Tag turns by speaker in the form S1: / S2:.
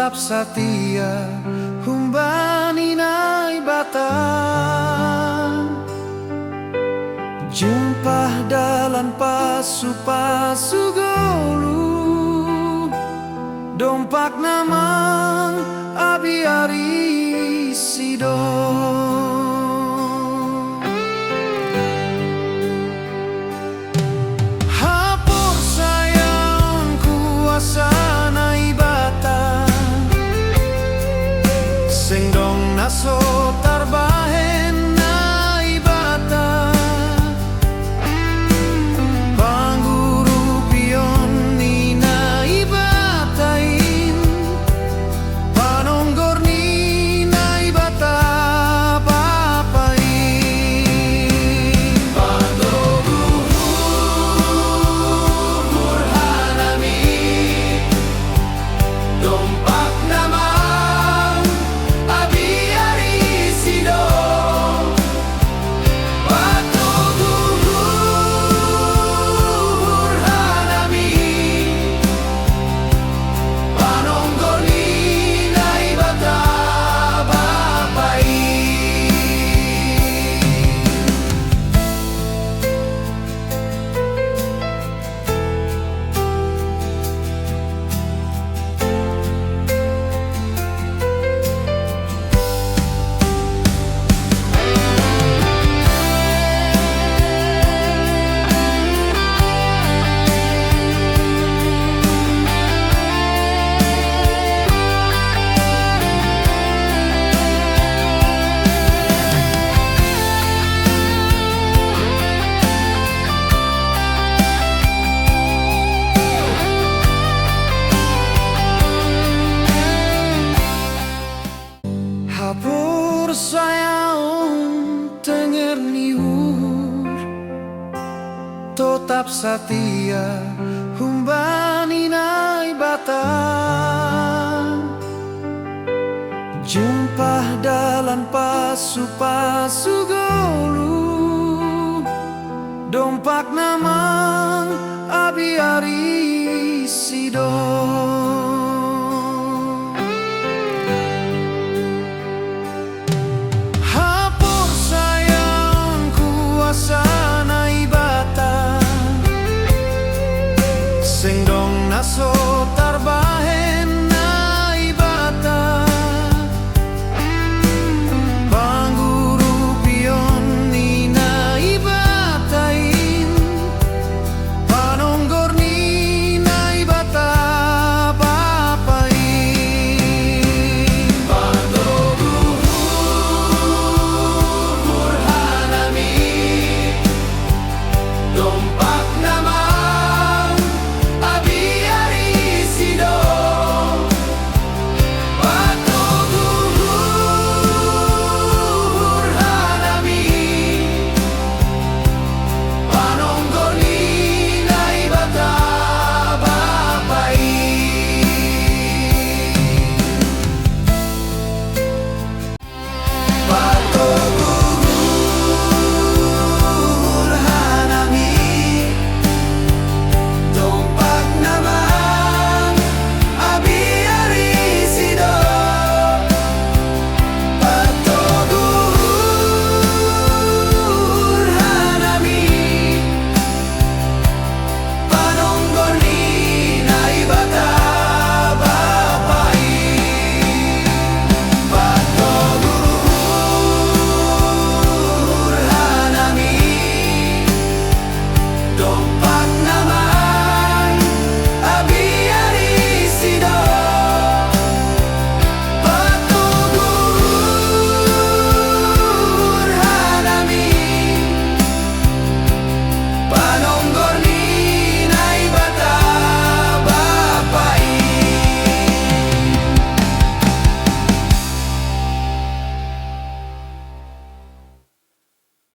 S1: tetap setia humbani nai bata. Jumpa dalam pasu-pasu golu, dompak namang abiari sido. Hapur sayang kuasa nai bata, sing dong naso tarbahen nai bata. Pangguru pion ni nai batain, panonggor ni nai bata papain. Pandoguhu burhanami, dompak namang abiari sido. Pandoguhu burhanami, panonggor ni nai bata papain. Hapur sayang tenger niur, tetap setia humbani nai bata. Jumpa dalam pasu-pasu golu, dompak namang abiari sido. Hapur sayang kuasa nai bata, sing dong naso